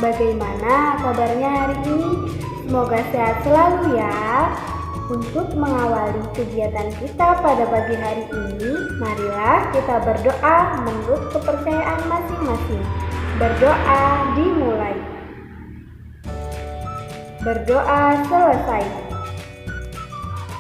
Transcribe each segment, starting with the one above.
bagaimana kabarnya hari ini? Semoga sehat selalu ya. Untuk mengawali kegiatan kita pada pagi hari ini, marilah kita berdoa menurut kepercayaan masing-masing. Berdoa dimulai. Berdoa selesai.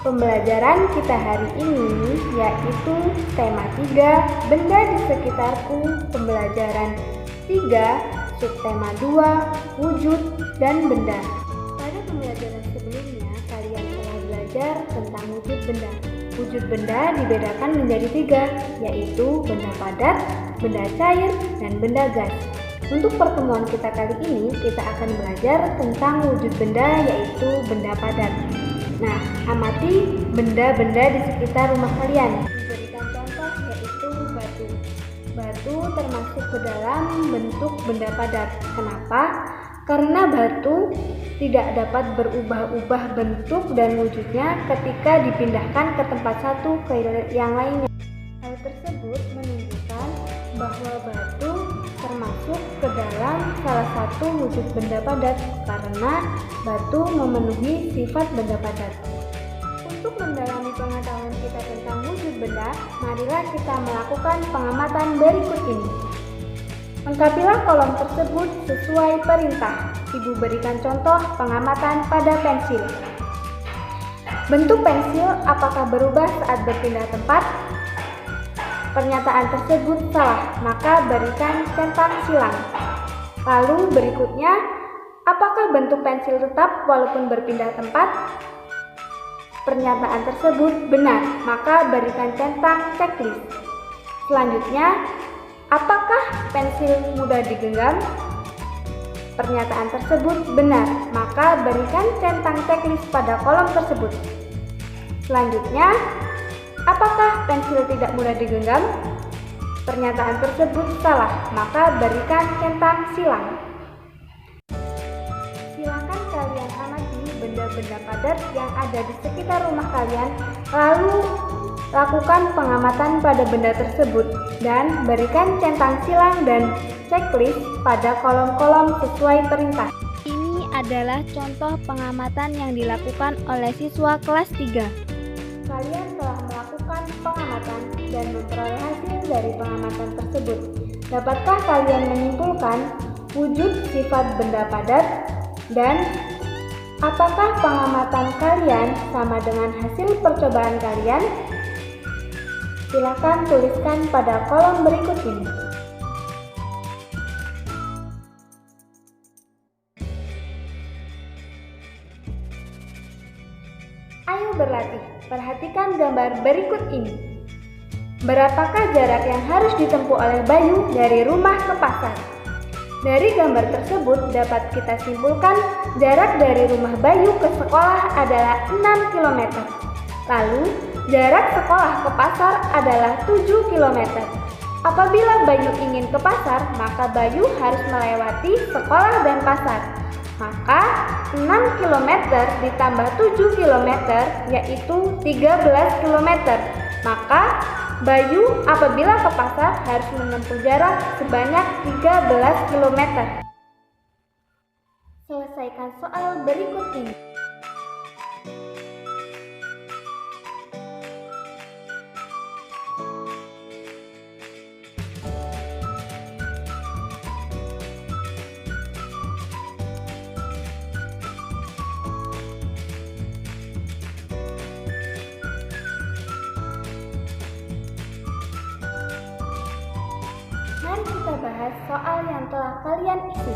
Pembelajaran kita hari ini yaitu tema 3, benda di sekitarku, pembelajaran 3, subtema 2, wujud dan benda. Pada pembelajaran sebelumnya, kalian telah belajar tentang wujud benda. Wujud benda dibedakan menjadi 3, yaitu benda padat, benda cair, dan benda gas. Untuk pertemuan kita kali ini, kita akan belajar tentang wujud benda yaitu benda padat. Nah, amati benda-benda di sekitar rumah kalian. Diberikan contoh yaitu batu. Batu termasuk ke dalam bentuk benda padat. Kenapa? Karena batu tidak dapat berubah-ubah bentuk dan wujudnya ketika dipindahkan ke tempat satu ke yang lainnya. Hal tersebut menunjukkan bahwa batu termasuk ke dalam salah satu wujud benda padat karena batu memenuhi sifat benda padat. Untuk mendalami pengetahuan kita tentang wujud benda, marilah kita melakukan pengamatan berikut ini. Lengkapilah kolom tersebut sesuai perintah. Ibu berikan contoh pengamatan pada pensil. Bentuk pensil apakah berubah saat berpindah tempat? Pernyataan tersebut salah, maka berikan centang silang. Lalu berikutnya, apakah bentuk pensil tetap walaupun berpindah tempat? Pernyataan tersebut benar, maka berikan centang checklist. Selanjutnya, apakah pensil mudah digenggam? Pernyataan tersebut benar, maka berikan centang checklist pada kolom tersebut. Selanjutnya, apakah pensil tidak mudah digenggam? Pernyataan tersebut salah, maka berikan centang silang. Silakan kalian amati benda-benda padat yang ada di sekitar rumah kalian, lalu lakukan pengamatan pada benda tersebut dan berikan centang silang dan checklist pada kolom-kolom sesuai perintah. Ini adalah contoh pengamatan yang dilakukan oleh siswa kelas 3. Kalian telah melakukan pengamatan dan memperoleh hasil dari pengamatan tersebut. Dapatkah kalian menyimpulkan wujud sifat benda padat dan apakah pengamatan kalian sama dengan hasil percobaan kalian? Silakan tuliskan pada kolom berikut ini. Ayo berlatih. Perhatikan gambar berikut ini. Berapakah jarak yang harus ditempuh oleh Bayu dari rumah ke pasar? Dari gambar tersebut dapat kita simpulkan jarak dari rumah Bayu ke sekolah adalah 6 km. Lalu, jarak sekolah ke pasar adalah 7 km. Apabila Bayu ingin ke pasar, maka Bayu harus melewati sekolah dan pasar. Maka 6 km ditambah 7 km yaitu 13 km. Maka Bayu apabila ke pasar harus menempuh jarak sebanyak 13 km. Selesaikan soal berikut ini. Mari kita bahas soal yang telah kalian isi.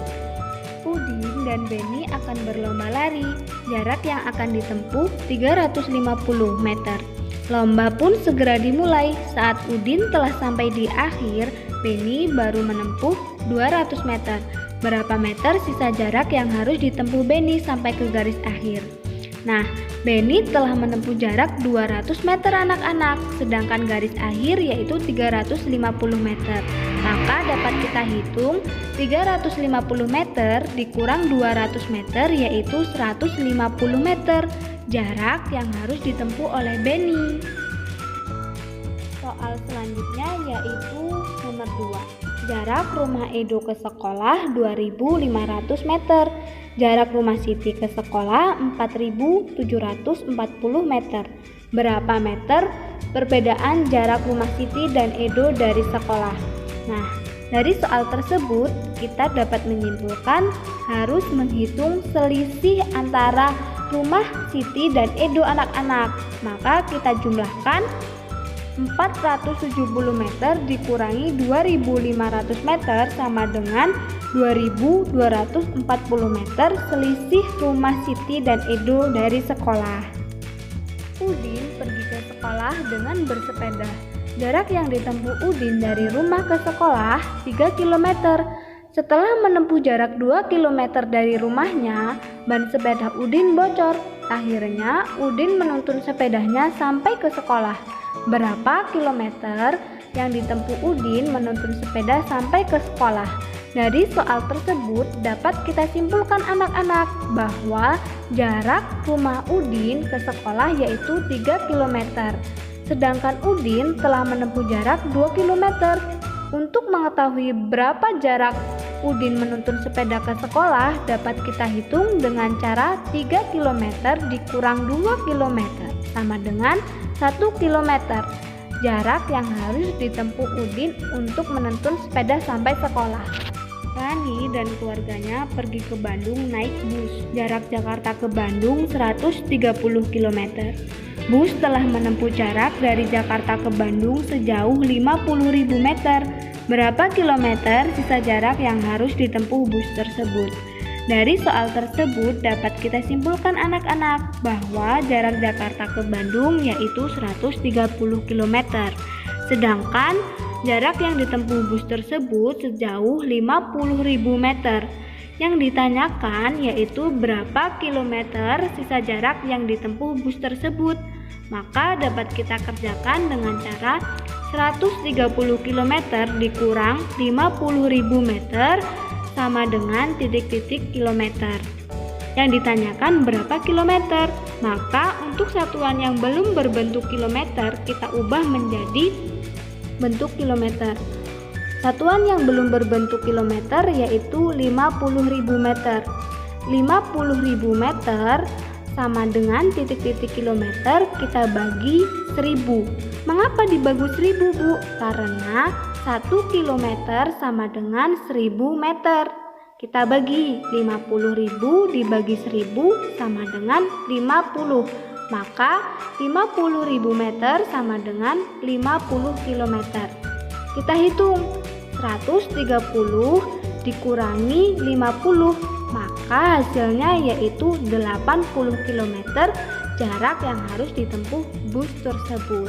Udin dan Beni akan berlomba lari. Jarak yang akan ditempuh 350 meter. Lomba pun segera dimulai. Saat Udin telah sampai di akhir, Beni baru menempuh 200 meter. Berapa meter sisa jarak yang harus ditempuh Beni sampai ke garis akhir? Nah, Beni telah menempuh jarak 200 meter anak-anak, sedangkan garis akhir yaitu 350 meter. Maka dapat kita hitung 350 meter dikurang 200 meter yaitu 150 meter, jarak yang harus ditempuh oleh Beni. Soal selanjutnya yaitu nomor 2. Jarak rumah Edo ke sekolah 2.500 meter. Jarak rumah Siti ke sekolah 4.740 meter. Berapa meter perbedaan jarak rumah Siti dan Edo dari sekolah? Nah, dari soal tersebut kita dapat menyimpulkan harus menghitung selisih antara rumah Siti dan Edo anak-anak. Maka kita jumlahkan 470 meter dikurangi 2.500 meter sama dengan 2.240 meter selisih rumah Siti dan Edo dari sekolah. Udin pergi ke sekolah dengan bersepeda. Jarak yang ditempuh Udin dari rumah ke sekolah 3 km. Setelah menempuh jarak 2 km dari rumahnya, ban sepeda Udin bocor. Akhirnya Udin menuntun sepedanya sampai ke sekolah. Berapa kilometer yang ditempuh Udin menuntun sepeda sampai ke sekolah? Dari soal tersebut dapat kita simpulkan anak-anak bahwa jarak rumah Udin ke sekolah yaitu 3 km. Sedangkan Udin telah menempuh jarak 2 km. Untuk mengetahui berapa jarak Udin menuntun sepeda ke sekolah dapat kita hitung dengan cara 3 km dikurang 2 km sama dengan 1 km. Jarak yang harus ditempuh Udin untuk menuntun sepeda sampai sekolah. Rani dan keluarganya pergi ke Bandung naik bus. Jarak Jakarta ke Bandung 130 km. Bus telah menempuh jarak dari Jakarta ke Bandung sejauh 50.000 meter. Berapa kilometer sisa jarak yang harus ditempuh bus tersebut? Dari soal tersebut dapat kita simpulkan anak-anak bahwa jarak Jakarta ke Bandung yaitu 130 km. Sedangkan jarak yang ditempuh bus tersebut sejauh 50.000 meter. Yang ditanyakan yaitu berapa kilometer sisa jarak yang ditempuh bus tersebut. Maka dapat kita kerjakan dengan cara 130 km dikurang 50.000 meter sama dengan titik-titik kilometer. Yang ditanyakan berapa kilometer? Maka untuk satuan yang belum berbentuk kilometer kita ubah menjadi bentuk kilometer. Satuan yang belum berbentuk kilometer yaitu 50.000 meter. 50.000 meter sama dengan titik-titik kilometer kita bagi 1000. Mengapa dibagi 1000, Bu? Karena 1 kilometer sama dengan 1000 meter. Kita bagi 50.000 dibagi 1000 sama dengan 50. Maka 50.000 meter sama dengan 50 kilometer. Kita hitung 130 dikurangi 50, maka hasilnya yaitu 80 km jarak yang harus ditempuh bus tersebut.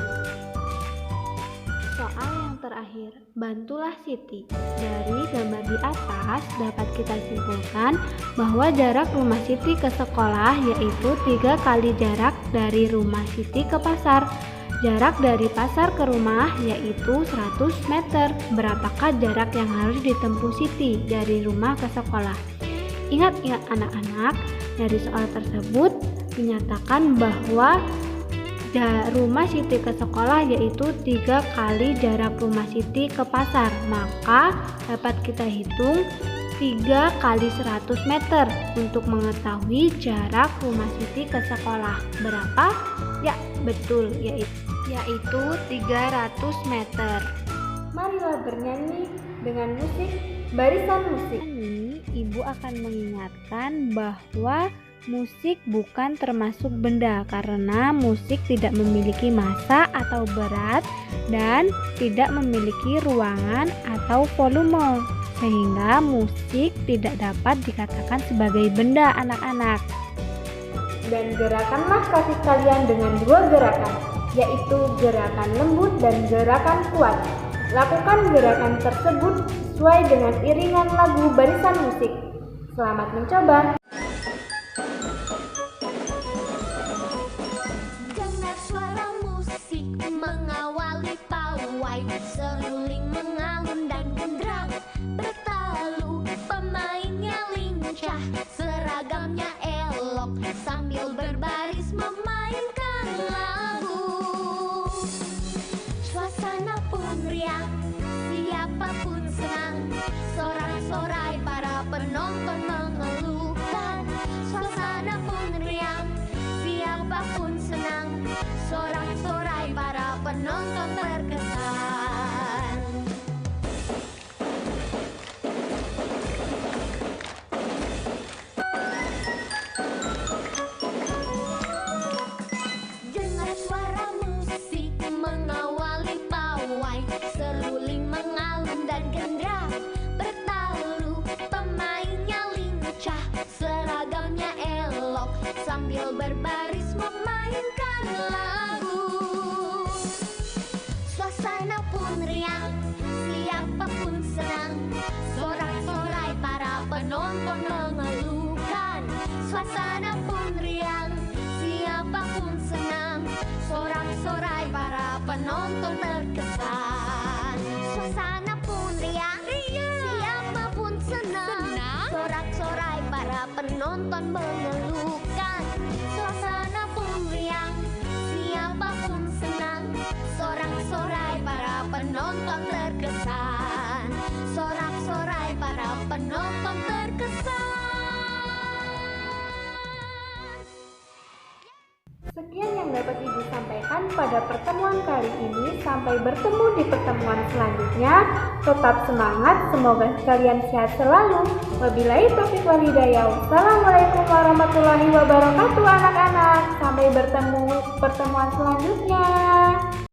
Soal yang terakhir, bantulah Siti. Dari gambar di atas dapat kita simpulkan bahwa jarak rumah Siti ke sekolah yaitu 3 kali jarak dari rumah Siti ke pasar. Jarak dari pasar ke rumah yaitu 100 meter. Berapakah jarak yang harus ditempuh Siti dari rumah ke sekolah? Ingat-ingat anak-anak, dari soal tersebut dinyatakan bahwa rumah Siti ke sekolah yaitu 3 kali jarak rumah Siti ke pasar. Maka dapat kita hitung 3 kali 100 meter untuk mengetahui jarak rumah Siti ke sekolah. Berapa? Ya, betul, yaitu 300 meter. Marilah bernyanyi dengan musik barisan musik. Ini Ibu akan mengingatkan bahwa musik bukan termasuk benda karena musik tidak memiliki massa atau berat dan tidak memiliki ruangan atau volume, sehingga musik tidak dapat dikatakan sebagai benda anak-anak. Dan gerakanlah kaki kalian dengan 2 gerakan, yaitu gerakan lembut dan gerakan kuat. Lakukan gerakan tersebut sesuai dengan iringan lagu barisan musik. Selamat mencoba. Dengar suara musik mengawali pawai, seruling mengalun dan gendera bertalu. Pemainnya lincah, seragamnya elok, sambil berbaris memainkan lagu. Suasana pun riang, siapapun senang penonton terkesan. Dengar suara musik mengawali pawai, seruling mengalun dan gendera bertalu. Pemainnya lincah, seragamnya elok, sambil berbaris memainkan lagu. Suasana pun riang, siapapun senang, sorak-sorai para penonton mengeluhkan. Suasana pun riang, siapapun senang, sorak-sorai para penonton terkesan. Suasana pun riang, siapapun senang, sorak-sorai para penonton mengeluhkan. Suasana pun riang, siapapun senang, sorak-sorai para penonton terkesan. Sorak-sorai para penonton terkesan. Sekian yang dapat Ibu sampaikan pada pertemuan kali ini. Sampai bertemu di pertemuan selanjutnya. Tetap semangat, semoga kalian sehat selalu. Wabillahi taufiq wal hidayah. Wassalamualaikum warahmatullahi wabarakatuh anak-anak. Sampai bertemu pertemuan selanjutnya.